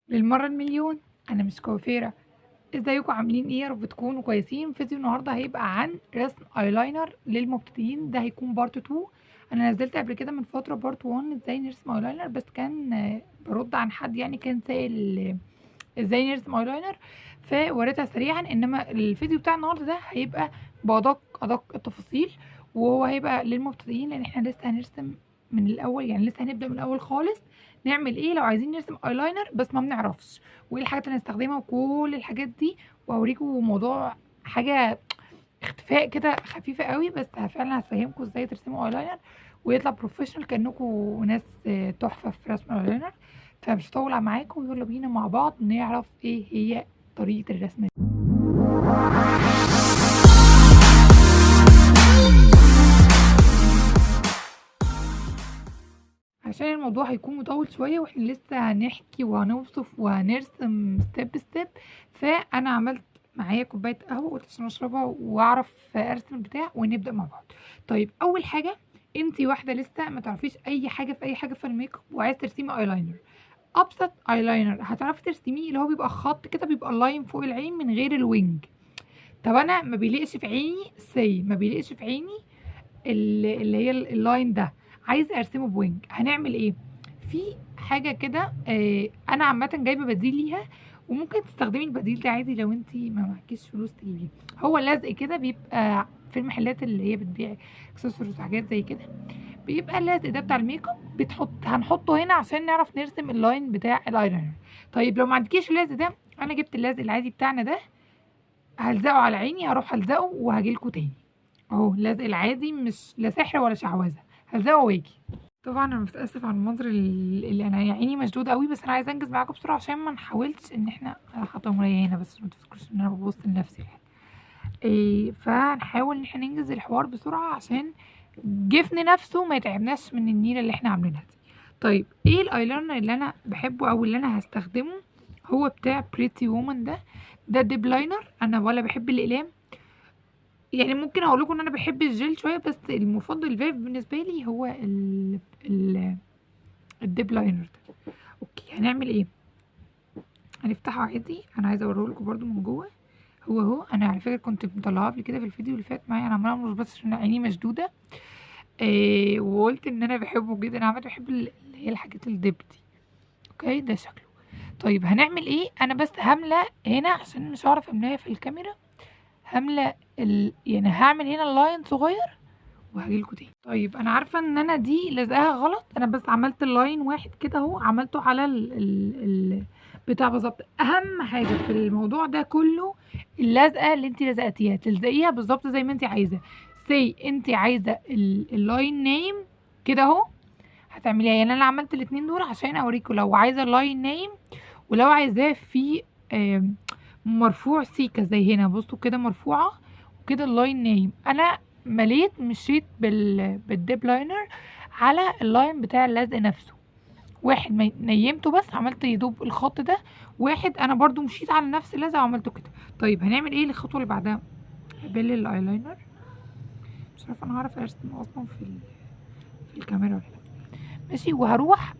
للمرة المليون، أنا مش كوافيرة. ازيكم عاملين ايه؟ يا رب تكونوا كويسين. فيديو النهارده هيبقى عن رسم ايلاينر للمبتدئين، ده هيكون بارت 2. انا نزلت قبل كده من فترة بارت 1 ازاي نرسم ايلاينر، بس كان برد عن حد يعني كان سائل ازاي نرسم ايلاينر، فوريتها سريعا. انما الفيديو بتاع النهارده ده هيبقى بأدق التفاصيل، وهو هيبقى للمبتدئين لان احنا لسه هنرسم من الاول، يعني لسه هنبدأ من الاول خالص. نعمل ايه لو عايزين نرسم ايلاينر بس ما بنعرفش، وايه الحاجات اللي هنستخدمها وكل الحاجات دي، واوريكم موضوع حاجه اختفاء كده خفيفه قوي، بس فعلا هتفهمكم ازاي ترسموا ايلاينر ويطلع بروفيشنال كانكم ناس تحفه في رسم الايلاينر. فمش هطول معاكم، يلا بينا مع بعض نعرف ايه هي طريقه الرسم دي. عشان الموضوع هيكون مطول شويه واحنا لسه هنحكي وهنوصف وهنرسم ستيب ستيب، فانا عملت معايا كوبايه قهوه قلت عشان اشربها واعرف ارسم البتاع ونبدا مع بعض. طيب اول حاجه، انتي واحده لسه ما تعرفيش اي حاجه في اي حاجه في الميك اب وعايز ترسمي ايلاينر، ابسط ايلاينر هتعرفي ترسميه اللي هو بيبقى خط كده، بيبقى لاين فوق العين من غير الوينج. طب انا ما بيليقش في عيني، ما بيليقش في عيني اللي هي اللاين ده، عايز ارسمه بوينج. هنعمل ايه؟ في حاجه كده انا عامه جايبه بديل ليها، وممكن تستخدمي البديل ده عادي لو انت ما معكيش فلوس تجيبيه. هو لزق كده بيبقى في المحلات اللي هي بتبيع اكسسوارز وحاجات زي كده، بيبقى اللزق ده بتاع الميك اب، هنحطه هنا عشان نعرف نرسم اللاين بتاع الايلاينر. طيب لو ما عندكيش اللزق ده، انا جبت اللزق العادي بتاعنا ده، هلزقه على عيني، هروح الزقه وهجيلكوا تاني. اهو اللزق العادي، مش لا سحر ولا شعوذه، هلزقه واجي. طبعا انا بتاسف عن المنظر اللي انا عيني مشدوده قوي، بس انا عايزه انجز معاكم بسرعه عشان ما نحاولش ان احنا حاطه مرايه هنا، بس ما تفكروش ان انا ببص لنفسي يعني. فهنحاول ان احنا ننجز الحوار بسرعه عشان جفن نفسه ما يتعبناش من النيله اللي احنا عاملينها دي. طيب ايه الايلاينر اللي انا بحبه او اللي انا هستخدمه؟ هو بتاع بريتي وومن ده ديب لاينر. انا ولا بحب الاقلام، يعني ممكن اقول لكم ان انا بحب الجل شويه، بس المفضل الفيف بالنسبه لي هو ال الديب لاينر ده. اوكي هنعمل ايه؟ هنفتحه عادي، انا عايزه اوريه لكم برده من جوه. هو انا على فكره كنت مطلعاه قبل كده في الفيديو اللي فات معايا، انا عماله مش بس عشان عيني مشدوده. وقلت ان انا بحبه جدا، انا عامه بحب اللي هي الحاجات الديب دي. اوكي ده شكله. طيب هنعمل ايه؟ انا بس هملى هنا عشان مش هعرف املاها في الكاميرا. هملى يعني هعمل هنا اللاين صغير وهجيلكوا تاني. طيب انا عارفه ان انا دي لازقاها غلط، انا بس عملت اللاين واحد كده اهو، عملته على ال بتاع بالظبط. اهم حاجه في الموضوع ده كله اللزقه اللي انت لزقتيها تلزقيها بالظبط زي ما انت عايزه. انت عايزه اللاين نايم كده اهو، هتعمليها. يعني انا عملت الاتنين دول عشان اوريكم لو عايزه اللاين نايم، ولو عايزاه في مرفوع سيكه زي هنا، بصوا كده مرفوعه وكده اللاين نايم. انا مشيت بالديب لاينر على اللاين بتاع اللزق نفسه. واحد نيمته بس عملت يدوب الخط ده، واحد انا برضو مشيت على نفس اللزق وعملته كده. طيب هنعمل ايه الخطوه اللي بعدها؟ هبل الايلاينر، مش عارفه انا هعرف ارسم اصلا في الكاميرا ولا لا. ماشي، وهروح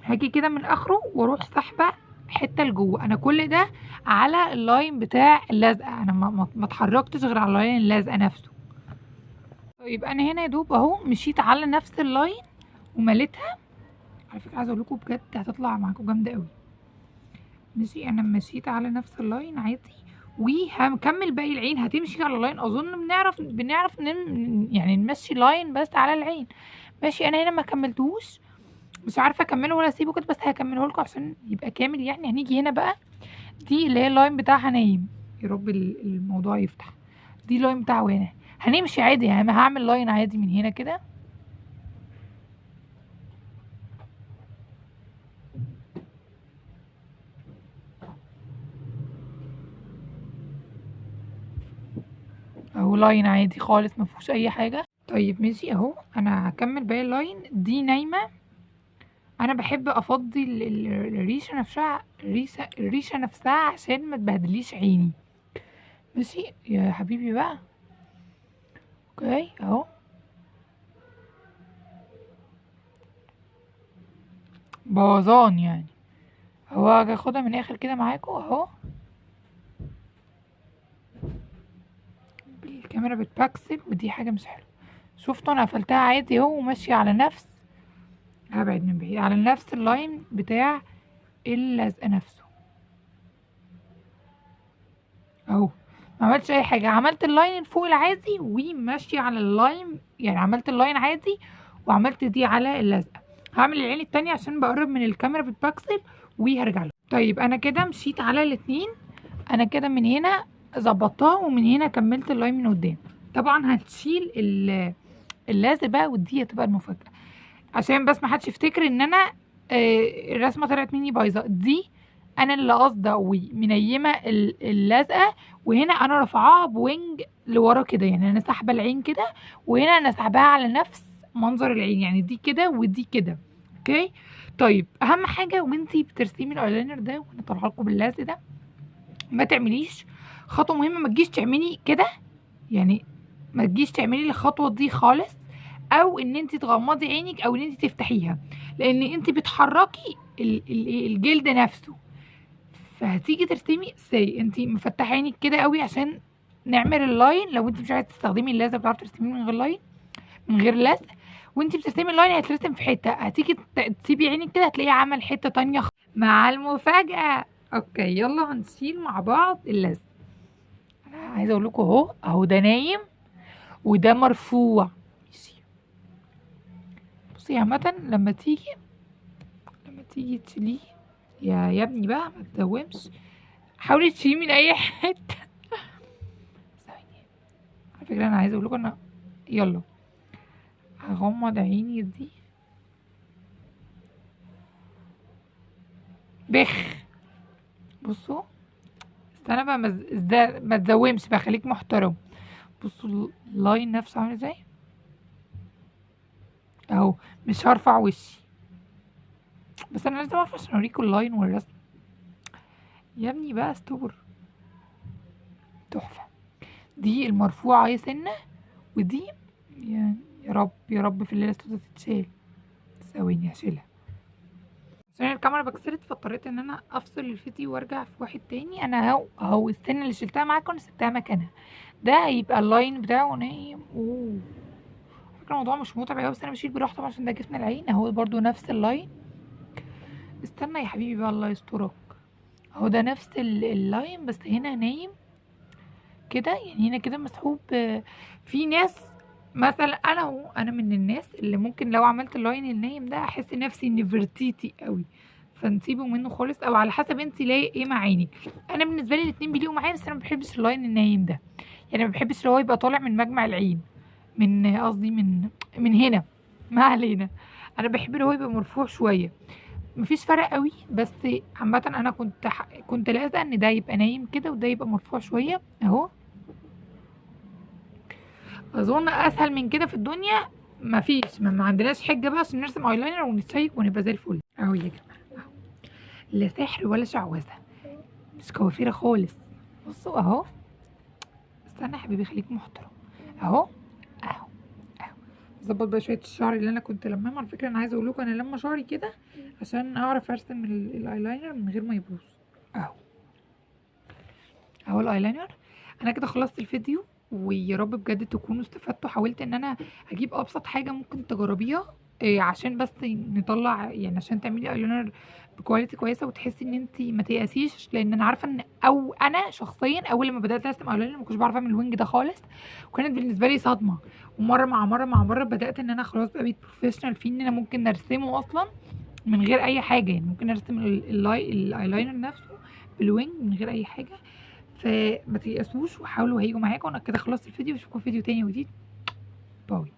هاجي كده من اخره واروح سحبه حته لجوه. انا كل ده على اللاين بتاع اللزقه، انا ما اتحركتش غير على اللاين اللزقه نفسه. طيب انا هنا يا دوب اهو مشيت على نفس اللاين ومليتها. على فكره عايزه اقول لكم بجد هتطلع معاكم جامده قوي. ماشي، انا مشيت على نفس اللاين عادي، وهنكمل باقي العين هتمشي على اللاين. اظن بنعرف يعني نمشي لاين بس على العين. ماشي، انا هنا ما كملتهوش، مش عارفه اكمله ولا اسيبه كده، بس هكمله لكم عشان يبقى كامل. يعني هنيجي هنا بقى، دي اللي هي اللاين بتاعها نايم، يا رب الموضوع يفتح. دي اللاين بتاعه هنا، هنمشي عادي، يعني هعمل لاين عادي من هنا كده. اهو لاين عادي خالص ما فيهوش اي حاجه. طيب ماشي اهو، انا هكمل باقي اللاين. دي نايمه، انا بحب افضي الريشه نفسها، الريشه نفسها عشان ما تبهدليش عيني. ماشي يا حبيبي بقى. اوكي اهو، بوظان يعني. اهو هاجي اخدها من الاخر كده معاكم اهو بالكاميرا بتبكسل، ودي حاجه مش حلوه. شفتوا انا قفلتها عادي اهو وماشيه على نفس، هبعد من بعيد، على نفس اللاين بتاع اللزق نفسه اهو. ما عملتش اي حاجه، عملت اللاين فوق العادي وماشيه على اللاين، يعني عملت اللاين عادي وعملت دي على اللزقه. هعمل العين التانية عشان بقرب من الكاميرا بتبكسل وهرجع له. طيب انا كده مشيت على الاتنين، انا كده من هنا ظبطتها ومن هنا كملت اللاين من قدام. طبعا هنشيل اللازق بقى، ودي هتبقى المفاجاه عشان بس ما حدش يفتكر ان انا الرسمه طلعت مني بايظه. دي انا اللي قاصده ومنيمه اللزقه، وهنا انا رافعاها بوينج لورا كده، يعني انا ساحبه العين كده وهنا انا ساحباها على نفس منظر العين، يعني دي كده ودي كده. اوكي. طيب اهم حاجه وانتي بترسمي الايلاينر ده وانا طالعه لكم باللزق ده، ما تعمليش خطوه مهمه، ما تجيش تعملي كده، يعني ما تجيش تعملي الخطوه دي خالص، او ان انت تغمضي عينك او ان انت تفتحيها، لان انت بتحركي الجلد نفسه. فهتيجي ترسمي انت مفتحه عينك كده قوي عشان نعمل اللاين. لو انت مش عايزه تستخدمي اللزق بتعرفي ترسميه من غير لاين، من غير لزق، وانت بترسمي اللاين هيترسم في حته، هتيجي تسيبي عينك كده هتلاقيه عمل حته تانية مع المفاجاه. اوكي يلا هنشيل مع بعض اللزق. انا عايزه اقول لكم اهو ده نايم وده مرفوع. بصي عامة لما تيجي تشيليه يا ابني بقى ما تدومش، حاولي تشيليه من اي حته. ثواني، على فكره انا عايزه اقول لكم انا يلا هغمض عيني دي بخ. بصوا استنى بقى ما تزومش بقى، خليك محترم. بصوا اللاين نفسه عامل ازاي اهو. مش هرفع وشي، بس انا لازم ارفع عشان اوريكم اللاين والرسم. يا ابني بقى استبر. تحفه. دي المرفوعه اهي سنه، ودي يعني يا رب يا رب في الليله السوداء تتشال. ثواني هشيلها عشان الكاميرا بكسرت، فاضطريت ان انا افصل الفيديو وارجع في واحد تاني. انا اهو السنه اللي شلتها معاكم انا سبتها مكانها. ده هيبقى اللاين بتاعه نايم. فكرة الموضوع مش متعب اوي، بس انا بشيل براحتي عشان ده جفن العين اهو برضو نفس اللاين. استنى يا حبيبي بقى الله يسترك، اهو ده نفس اللاين بس هنا نايم كده، يعني هنا كده مسحوب. في ناس مثلا انا من الناس اللي ممكن لو عملت اللاين النايم ده احس نفسي نفرتيتي قوي، فنسيبه منه خالص، او على حسب انت لايق ايه مع عينك. انا بالنسبه لي الاتنين بيليقوا معايا، بس انا ما بحبش اللاين النايم ده، يعني ما بحبش اللي هو يبقى طالع من مجمع العين، من قصدي من هنا. ما علينا. انا بحب اللي هو يبقى مرفوع شويه، مفيش فرق قوي، بس عامه انا كنت لازقه ان ده يبقى نايم كده وده يبقى مرفوع شويه اهو. اظن اسهل من كده في الدنيا مفيش، ما عندناش حجه بقى عشان نرسم ايلاينر ونتشيك ونبقى زي الفل اهو يا جماعه اهو. لا سحر ولا شعوذه، مش كوافيره خالص. بصوا اهو، استنى يا حبيبي خليك محترم اهو اهو اهو. ظبط بقى شويه الشعر اللي انا كنت لمامه. على فكره انا عايزه اقول لكم انا لما شعري كده عشان اعرف ارسم الايلاينر من غير ما يبوظ اهو. اهو الايلاينر. انا كده خلصت الفيديو، ويا رب بجد تكونوا استفدتوا. حاولت ان انا اجيب ابسط حاجه ممكن تجربيها عشان بس نطلع، يعني عشان تعملي ايلاينر بكواليتي كويسه وتحسي ان انت ما تيأسيش، لان انا عارفه ان انا شخصيا اول لما بدات ارسم ايلاينر ما كنتش بعرف اعمل الوينج ده خالص، وكانت بالنسبه لي صدمه. ومره مع مره مع مره بدات ان انا خلاص بقيت بروفيشنال في ان انا ممكن ارسمه اصلا من غير اي حاجه، يعني ممكن ارسم الايلاينر نفسه بالوينج من غير اي حاجه. فما تيأسوش وحاولوا هيجوا معاكم. انا كده خلصت الفيديو، اشوفكم في فيديو تاني جديد. باي.